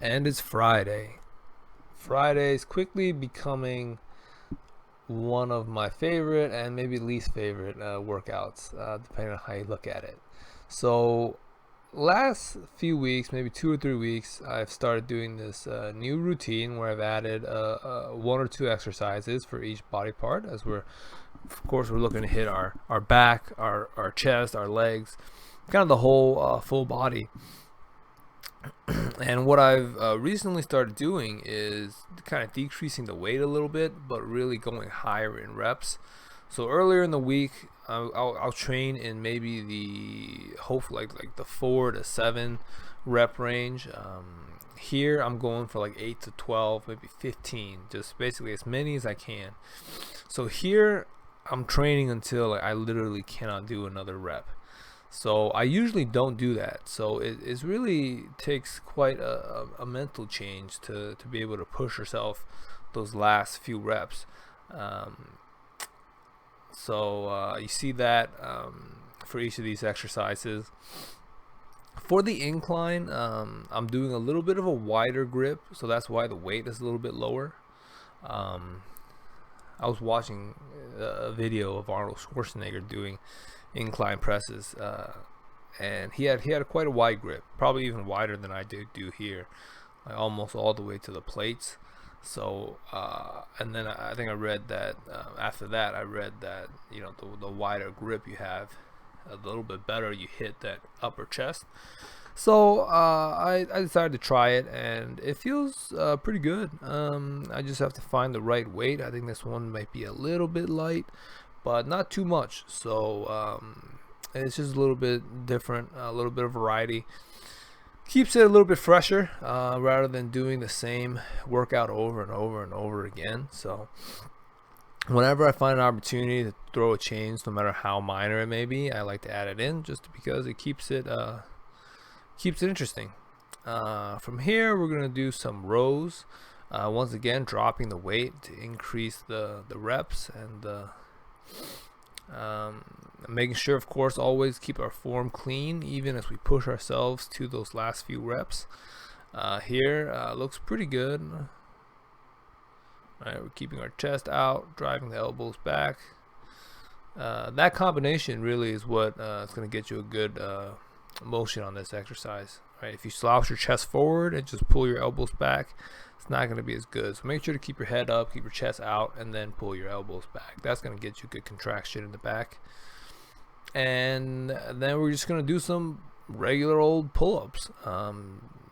And it's Friday. Friday is quickly becoming one of my favorite and maybe least favorite workouts, depending on how you look at it. So, last few weeks, maybe 2 or 3 weeks, I've started doing this new routine where I've added one or two exercises for each body part. As of course, we're looking to hit our back, our chest, our legs, kind of the whole full body. And what I've recently started doing is kind of decreasing the weight a little bit, but really going higher in reps. So earlier in the week, I'll train in maybe the hopefully like the 4 to 7 rep range. Here I'm going for like 8 to 12, maybe 15, just basically as many as I can. So here I'm training until I literally cannot do another rep. So I usually don't do that. So it really takes quite a mental change to be able to push yourself those last few reps. Um, so you see that for each of these exercises. For the incline, I'm doing a little bit of a wider grip, so that's why the weight is a little bit lower. Um, I was watching a video of Arnold Schwarzenegger doing incline presses, and he had quite a wide grip, probably even wider than I do here, like almost all the way to the plates. So, and then I think I read that after that, I read that the wider grip you have, a little bit better you hit that upper chest. So I decided to try it, and it feels pretty good. I just have to find the right weight. I think this one might be a little bit light, but not too much. So it's just a little bit different, a little bit of variety. Keeps it a little bit fresher rather than doing the same workout over and over and over again. So whenever I find an opportunity to throw a change, no matter how minor it may be, I like to add it in just because it keeps it interesting. From here, we're gonna do some rows. Once again, dropping the weight to increase the reps and making sure, of course, always keep our form clean, even as we push ourselves to those last few reps. Here looks pretty good. All right, we're keeping our chest out, driving the elbows back. That combination really is what is going to get you a good motion on this exercise. Right? If you slouch your chest forward and just pull your elbows back, it's not going to be as good. So make sure to keep your head up, keep your chest out, and then pull your elbows back. That's going to get you good contraction in the back. And then we're just going to do some regular old pull-ups.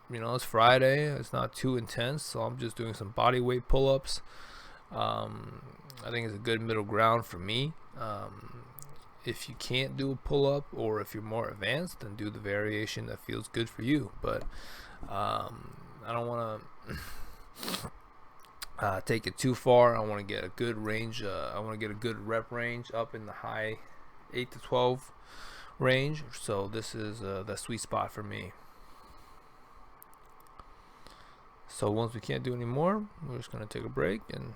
It's Friday. It's not too intense, so I'm just doing some body weight pull-ups. I think it's a good middle ground for me. If you can't do a pull-up, or if you're more advanced, then do the variation that feels good for you. But I don't want to take it too far. I want to get a good range. I want to get a good rep range up in the high 8 to 12 range. So this is the sweet spot for me. So once we can't do any more, we're just going to take a break and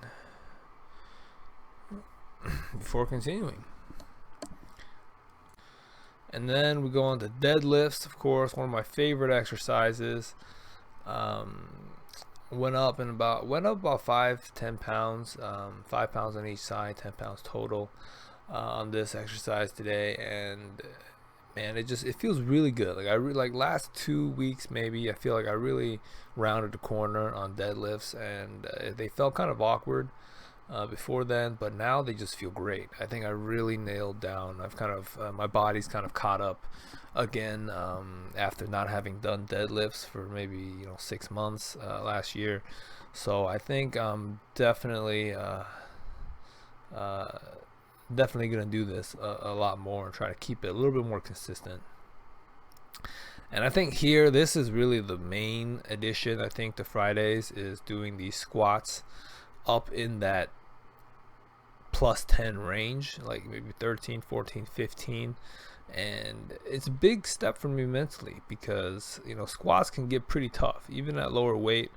before continuing. And then we go on to deadlifts, of course, one of my favorite exercises. Went up about 5 to 10 pounds, 5 pounds on each side, 10 pounds total on this exercise today. And man, it feels really good. Like last 2 weeks maybe, I feel like I really rounded the corner on deadlifts, and they felt kind of awkward before then, but now they just feel great. I think I really nailed down. I've kind of my body's kind of caught up again after not having done deadlifts for maybe 6 months last year. So I think I'm definitely gonna do this a lot more and try to keep it a little bit more consistent. And I think here, this is really the main addition, I think, to Fridays, is doing these squats up in that plus 10 range, like maybe 13, 14, 15. And it's a big step for me mentally because, squats can get pretty tough, even at lower weight.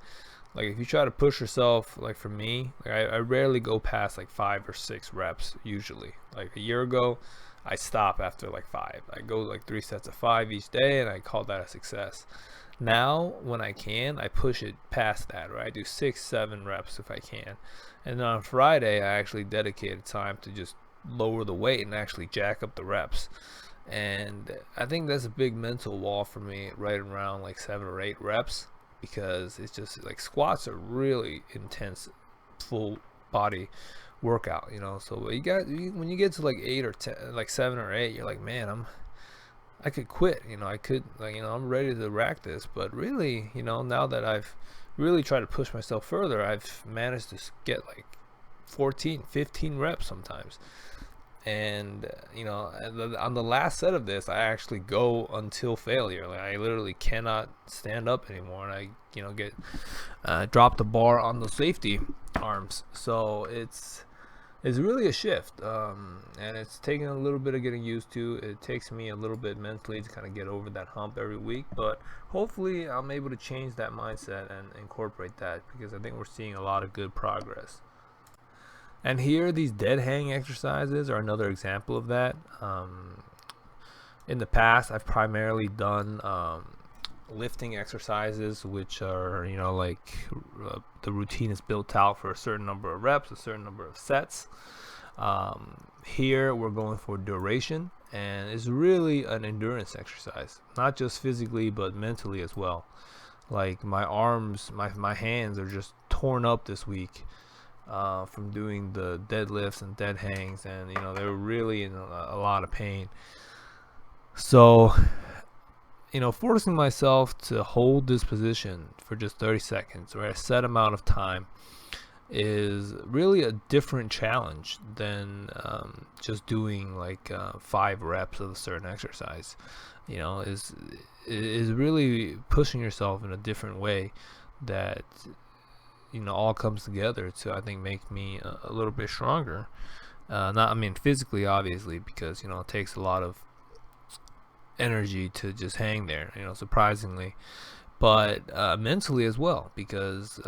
Like if you try to push yourself, like for me, I rarely go past like 5 or 6 reps usually. Like a year ago, I stop after like 5. I go like 3 sets of 5 each day, and I call that a success. Now when I can, I push it past that, right? I do 6-7 reps if I can, and then on Friday I actually dedicated time to just lower the weight and actually jack up the reps. And I think that's a big mental wall for me, right around like 7 or 8 reps, because it's just like squats are really intense full body workout, you know. So when you get to like 8 or 10, like 7 or 8, you're like, man, I could quit, you know. I could, like, you know, I'm ready to rack this. But really, you know, now that I've really tried to push myself further, I've managed to get like 14, 15 reps sometimes. And you know, on the last set of this, I actually go until failure. Like, I literally cannot stand up anymore, and I, you know, get drop the bar on the safety arms. So it's really a shift, and it's taking a little bit of getting used to. It takes me a little bit mentally to kind of get over that hump every week, but hopefully I'm able to change that mindset and incorporate that, because I think we're seeing a lot of good progress. And here, these dead hang exercises are another example of that. In the past, I've primarily done lifting exercises, which are, you know, like the routine is built out for a certain number of reps, a certain number of sets. Here, we're going for duration, and it's really an endurance exercise, not just physically, but mentally as well. Like, my arms, my hands are just torn up this week. From doing the deadlifts and dead hangs, and you know, they were really in a lot of pain. So, you know, forcing myself to hold this position for just 30 seconds or a set amount of time is really a different challenge than just doing like 5 reps of a certain exercise. You know, is really pushing yourself in a different way that, you know, all comes together to, I think, make me a little bit stronger. I mean physically, obviously, because, you know, it takes a lot of energy to just hang there, you know, surprisingly, but mentally as well, because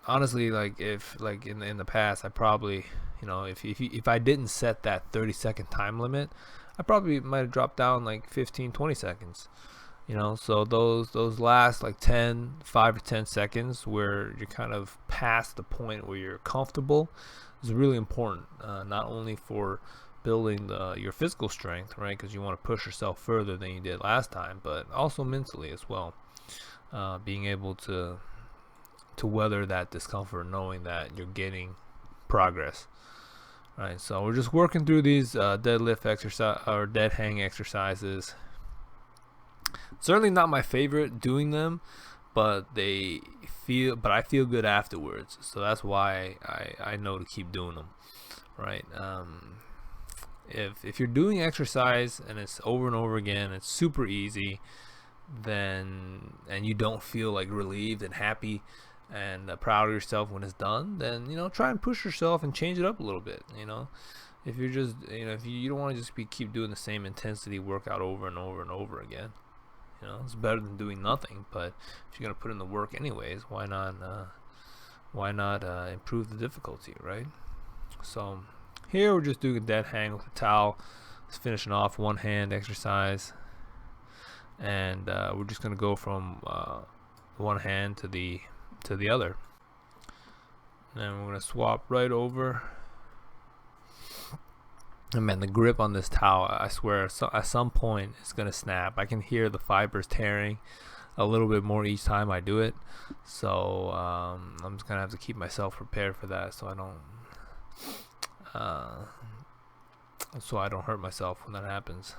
honestly, like, if like in the past, I probably, you know, if I didn't set that 30-second time limit, I probably might have dropped down like 15-20 seconds. You know, so those last like 5 or 10 seconds where you're kind of past the point where you're comfortable is really important, not only for building your physical strength, right, because you want to push yourself further than you did last time, but also mentally as well, being able to weather that discomfort, knowing that you're getting progress. Right, so we're just working through these deadlift exercise or dead hang exercises. Certainly not my favorite doing them, but I feel good afterwards. So that's why I know to keep doing them, right? If you're doing exercise and it's over and over again, it's super easy, and you don't feel like relieved and happy and proud of yourself when it's done, then, you know, try and push yourself and change it up a little bit. You know, if you're just, you know, if you don't want to just keep doing the same intensity workout over and over and over again. You know, it's better than doing nothing. But if you're gonna put in the work anyways, why not improve the difficulty, right? So here we're just doing a dead hang with a towel. Just finishing off one hand exercise, and we're just gonna go from one hand to the other, and we're gonna swap right over. And man, the grip on this towel, I swear, at some point it's gonna snap. I can hear the fibers tearing a little bit more each time I do it. So I'm just gonna have to keep myself prepared for that, so I don't hurt myself when that happens.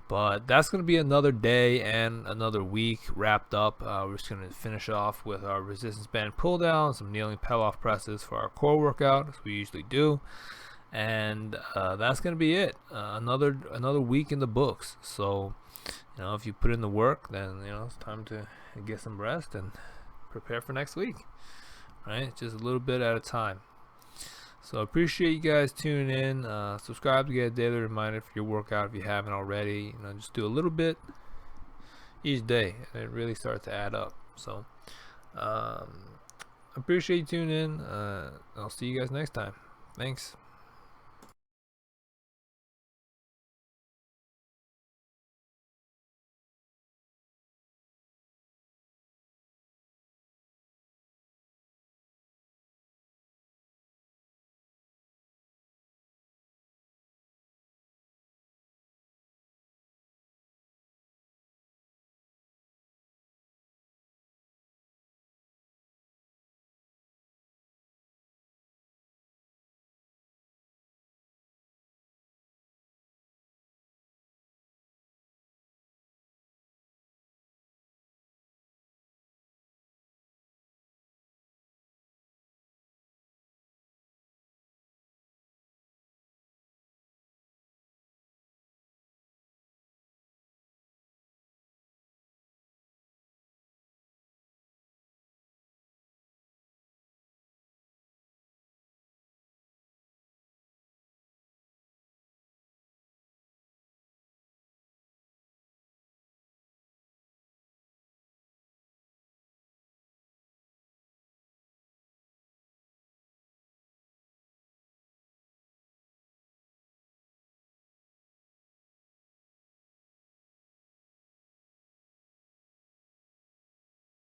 But that's gonna be another day and another week wrapped up. We're just gonna finish off with our resistance band pull down, some kneeling pull-off presses for our core workout, as we usually do. And that's gonna be it. Another week in the books. So, you know, if you put in the work, then, you know, it's time to get some rest and prepare for next week. Right, just a little bit at a time. So appreciate you guys tuning in. Subscribe to get a daily reminder for your workout if you haven't already. You know, just do a little bit each day, and it really starts to add up. So appreciate you tuning in. I'll see you guys next time. Thanks.